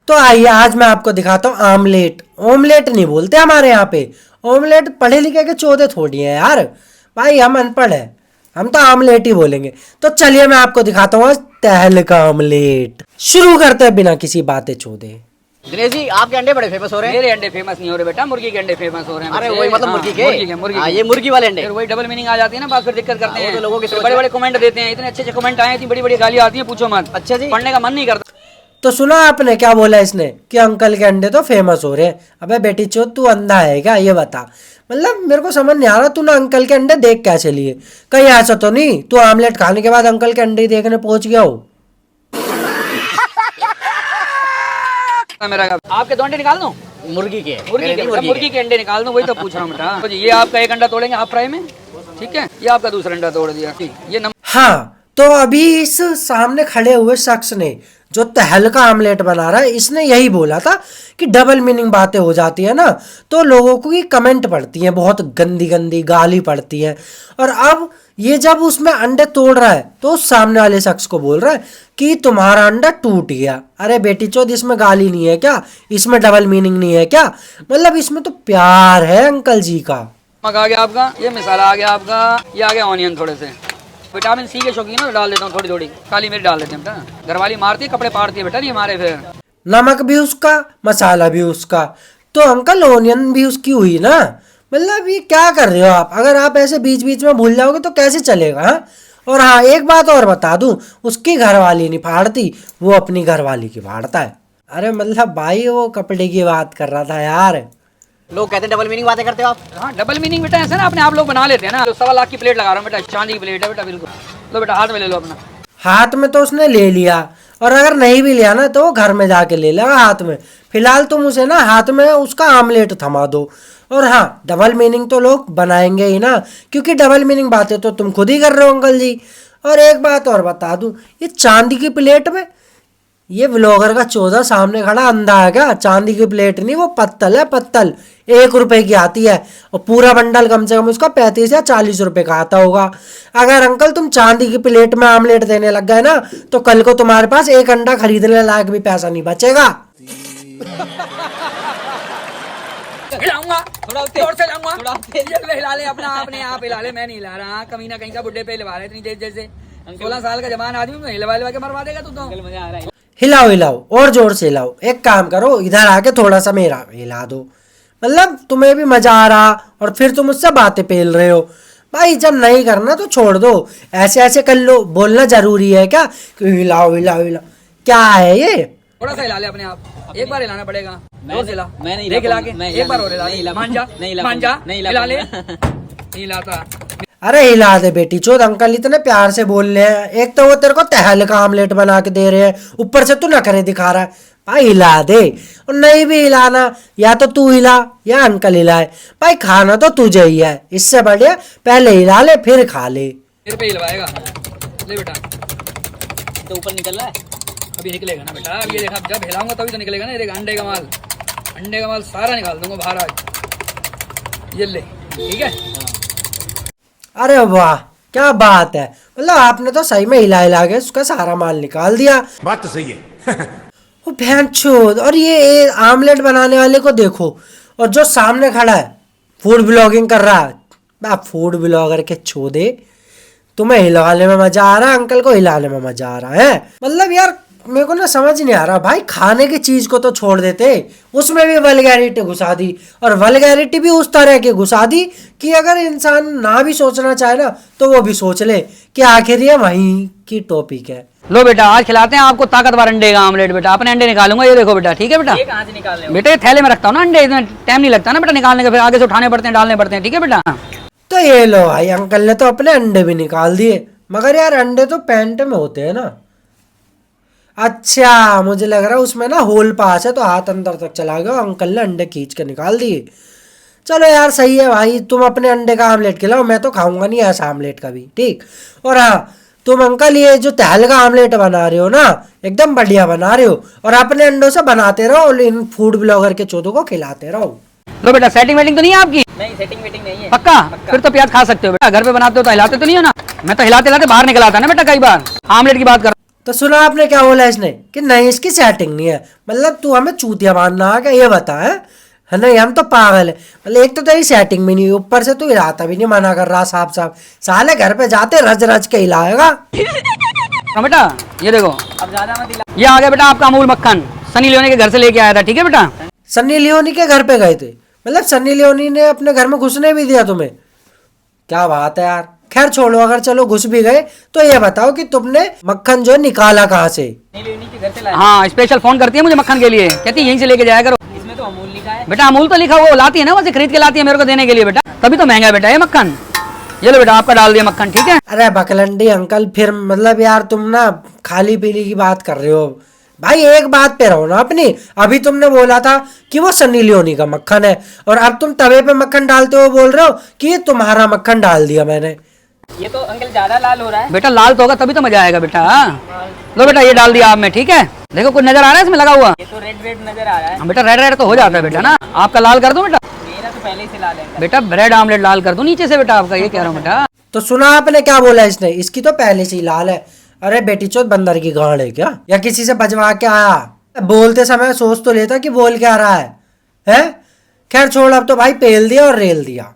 तो आइए आज मैं आपको दिखाता हूँ आमलेट। ओमलेट नहीं बोलते हमारे यहाँ पे, ओमलेट पढ़े लिखे के चौधे थोड़ी है यार, भाई हम अनपढ़ है, हम तो आमलेट ही बोलेंगे। तो चलिए मैं आपको दिखाता हूँ आज तहल का आमलेट। शुरू करते हैं बिना किसी बातें चौधे। दिनेश जी, आपके अंडे बड़े फेमस हो रहे हैं। मेरे अंडे फेमस नहीं हो रहे बेटा, मुर्गी के अंडे फेमस हो रहे हैं। अरे वही मतलब मुर्गी के मुर्गी ये मुर्गी वाले अंडे। फिर वही डबल मीनिंग आ जाती है ना, बात फिर दिक्कत करते हैं। तो लोगों की सोच बड़े बड़े कमेंट देते हैं, इतने अच्छे अच्छे कमेंट आए, इतनी बड़ी बड़ी गालियां आती हैं, पूछो मत। अच्छा जी, पढ़ने का मन नहीं करता। तो सुना आपने क्या बोला इसने कि अंकल के अंडे तो फेमस हो रहे हैं। अबे बेटी चोद, तू अंधा है क्या, ये बता। मतलब मेरे को समझ नहीं आ रहा, तू ना अंकल के अंडे देख कैसे लिए। कहीं ऐसा तो नहीं तू आमलेट खाने के बाद अंकल के अंडे ही देखने पहुंच गया हो। मेरा आपके दो अंडे निकाल दूं? मुर्गी के मुर्गी के अंडे निकाल दूं, वही तो पूछ रहा हूँ बेटा। तो ये आपका एक अंडा तोड़ेंगे हाफ फ्राई में, ठीक है। ये आपका दूसरा अंडा तोड़ दिया, ये हाँ, तो अभी इस सामने खड़े हुए शख्स ने जो तहल का आमलेट बना रहा है, इसने यही बोला था कि डबल मीनिंग बातें हो जाती है ना, तो लोगों को की कमेंट पड़ती हैं, बहुत गंदी गंदी गाली पड़ती है। और अब ये जब उसमें अंडे तोड़ रहा है तो उस सामने वाले शख्स को बोल रहा है कि तुम्हारा अंडा टूट गया। अरे बेटी चोद, इसमें गाली नहीं है क्या, इसमें डबल मीनिंग नहीं है क्या, मतलब इसमें तो प्यार है अंकल जी का। नमक आ गया आपका, ये मसाला आ गया आपका, ये आ गया ऑनियन थोड़े से। विटामिन सी के शौकीन हो, डाल देता हूँ थोड़ी थोड़ी काली मिर्च डाल देते हैं बेटा। घरवाली मारती है, कपड़े पाड़ती है बेटा, नहीं हमारे। फिर नमक भी उसका, मसाला भी उसका, तो अंकल ऑनियन भी उसकी हुई ना। मतलब ये क्या कर रहे हो आप, अगर आप ऐसे बीच बीच में भूल जाओगे तो कैसे चलेगा। हाँ, और हाँ एक बात और बता दूं, उसकी घरवाली नहीं फाड़ती, वो अपनी घरवाली की फाड़ता है। अरे मतलब भाई वो कपड़े की बात कर रहा था यार। लोग कहते हैं डबल मीनिंग बातें करते हो आप। हाँ, डबल मीनिंग बेटा ऐसा ना अपने आप लोग बना लेते हैं ना। तो 1.25 लाख की प्लेट लगा रहा हूँ बेटा, चांदी की प्लेट है बेटा, बिल्कुल। लो बेटा हाथ में ले लो अपना। हाथ में तो उसने ले लिया, और अगर नहीं भी लिया ना तो वो घर में जाके ले लेगा हाथ में। फिलहाल तुम उसे ना हाथ में उसका आमलेट थमा दो। और हाँ, डबल मीनिंग तो लोग बनाएंगे ही ना, क्योंकि डबल मीनिंग बातें तो तुम खुद ही कर रहे हो अंकल जी। और एक बात और बता दूं, ये चांदी की प्लेट में, ये व्लॉगर का चौधा सामने खड़ा अंधा है क्या। चांदी की प्लेट नहीं, वो पत्तल है, पत्तल 1 रुपए की आती है, और पूरा बंडल कम से कम उसका 35 या 40 रुपए का आता होगा। अगर अंकल तुम चांदी की प्लेट में आमलेट देने लग गए ना, तो कल को तुम्हारे पास एक अंडा खरीदने लायक भी पैसा नहीं बचेगा। हिलाऊंगा थोड़ा जोर से, हिलाऊंगा ये हिला ले अपना, अपने आप हिला ले, मैं नहीं हिला रहा। कमीना कहीं का बुड्ढे पे हिलवा रहे इतनी तेज जैसे। 16 साल का जवान आदमी में हिलवा के मरवा देगा तू तो। मजा आ रहा है। हिलाओ हिलाओ और जोर से हिलाओ। एक काम करो, इधर आके थोड़ा सा मेरा हिला दो, मतलब तुम्हें भी मजा आ रहा, और फिर तुम मुझसे बातें पेल रहे हो। भाई जब नहीं करना तो छोड़ दो, ऐसे ऐसे कर लो। बोलना जरूरी है क्या कि हिलाओ हिलाओ हिलाओ, क्या है ये। थोड़ा सा हिला ले अपने आप, एक बार हिलाना पड़ेगा। जोर से हिला, मैं नहीं हिला के, एक बार और हिला, मान जा, मान जा, हिला ले, हिलाता। अरे हिला दे बेटी चोद, अंकल इतने प्यार से बोल रहे हैं। एक तो वो तेरे को तहल का आमलेट बना के दे रहे हैं, ऊपर से तू नखरे दिखा रहा है। भाई हिला दे, और नहीं भी हिलाना, या तो तू हिला या अंकल हिलाए। भाई खाना तो तुझे ही है, इससे बढ़िया पहले हिला ले फिर खा ले। मेरे पे हिलवाएगा, ले बेटा। तो ऊपर निकल रहा है, अभी निकलेगा ना बेटा, अब ये देखा, जब हिलाऊंगा तभी तो निकलेगा ना। ये देख अंडे का माल, अंडे का माल सारा निकाल दूंगा बाहर आज। ये ले, ठीक है। अरे वाह क्या बात है, मतलब आपने तो सही में हिला हिला के उसका सारा माल निकाल दिया। बात तो सही है। वो भैंचोद, और ये आमलेट बनाने वाले को देखो, और जो सामने खड़ा है फूड ब्लॉगिंग कर रहा है। फूड ब्लॉगर के चोदे, तुम्हें हिलाने में मजा आ रहा है, अंकल को हिलाने में मजा आ रहा है। मतलब यार मेरे को ना समझ नहीं आ रहा भाई, खाने की चीज को तो छोड़ देते, उसमें भी वल्गैरिटी घुसा दी, और वल्गैरिटी भी उस तरह की घुसा दी कि अगर इंसान ना भी सोचना चाहे ना तो वो भी सोच ले कि आखिर ये वहीं की टॉपिक है। लो बेटा आज खिलाते हैं आपको ताकतवर अंडे का आमलेट बेटा। अपने अंडे निकालूंगा, ये देखो बेटा, ठीक है बेटा। ये कहाँ से निकाल रहे हो? बेटा ये थैले में रखता हूँ ना अंडे, इसमें टाइम नहीं लगता ना बेटा निकालने का, फिर आगे से उठाने पड़ते हैं, डालने पड़ते हैं, ठीक है बेटा। तो ये लो भाई, अंकल ने तो अपने अंडे भी निकाल दिए, मगर यार अंडे तो पैंट में होते हैं ना। अच्छा मुझे लग रहा है उसमें ना होल पास है, तो हाथ अंदर तक चला गया, अंकल ने अंडे खींच के निकाल दिए। चलो यार सही है भाई, तुम अपने अंडे का आमलेट खिलाओ, मैं तो खाऊंगा नहीं ऐसा आमलेट का भी, ठीक। और हाँ तुम अंकल ये जो तहल का आमलेट बना रहे हो ना, एकदम बढ़िया बना रहे हो, और अपने अंडों से बनाते रहो और इन फूड ब्लॉगर के चौधों को खिलाते रहो। लो बेटा सेटिंग वेटिंग तो नहीं है आपकी? नहीं, सेटिंग वेटिंग नहीं है। पक्का? फिर तो प्याज खा सकते हो बेटा, घर पे बनाते हो तो हिलाते तो नहीं हो ना। मैं तो हिलाते हिलाते बाहर निकल आता ना बेटा कई बार। आमलेट की बात कर तो सुना आपने क्या बोला इसने कि नहीं इसकी सेटिंग नहीं है। मतलब तू हमें चूतिया मानना आ क्या, ये बता है नहीं हम तो पागल है। मतलब एक तो तेरी सेटिंग भी नहीं हुई, ऊपर से तू हिलाता भी नहीं मना कर रहा साफ साफ। साले घर पे जाते रज रज के हिलाएगा। हाँ बेटा ये देखो, अब ज्यादा मत हिला। ये आ गया बेटा आपका अमूल मक्खन, सनी लियोनी के घर से लेके आया था, ठीक है बेटा। सन्नी लियोनी के घर पे गए थे, मतलब सन्नी लियोनी ने अपने घर में घुसने भी दिया तुम्हें? क्या बात है यार। खैर छोड़ो, अगर चलो घुस भी गए तो ये बताओ कि तुमने मक्खन जो निकाला कहाँ से? नहीं लियोनी के घर से लाया। हाँ स्पेशल फोन करती है मुझे मक्खन के लिए, कहती है यहीं से लेके जाया करो। इसमें तो अमूल लिखा है। बेटा अमूल तो लिखा हुआ, वो लाती है ना, वैसे खरीद के लाती है मेरे को देने के लिए बेटा, तभी तो महंगा है बेटा ये मक्खन। ये लो बेटा आपका डाल दिया मक्खन, ठीक है। अरे बकलंडी अंकल, फिर मतलब यार तुम ना खाली पीली की बात कर रहे हो भाई। एक बात पे रहो ना अपनी। अभी तुमने बोला था कि वो सन्नी लियोनी का मक्खन है, और अब तुम तवे पे मक्खन डालते हुए बोल रहे हो कि ये तुम्हारा मक्खन डाल दिया मैंने। ये तो अंकल ज्यादा लाल हो रहा है। बेटा लाल तो होगा तभी तो मजा आएगा बेटा। लो बेटा ये डाल दिया आप में, ठीक है। देखो कुछ नजर आ रहा है इसमें लगा हुआ? ये तो रेड रेड नजर आ रहा है। हाँ बेटा रेड रेड तो हो जाता है बेटा ना। आपका लाल कर दूं बेटा? मेरा तो पहले ही से लाल है। बेटा ब्रेड आमलेट लाल कर दूं नीचे से बेटा आपका, ये कह रहा हूँ बेटा। तो सुना आपने क्या बोला इसने? इसकी तो पहले से ही लाल है। अरे बेटी चोद बंदर की गांड है क्या, या किसी से बजवा के आया? बोलते समय सोच तो लेता कि बोल क्या रहा है, हैं? खैर छोड़, अब तो भाई पेल दिया और रेल दिया।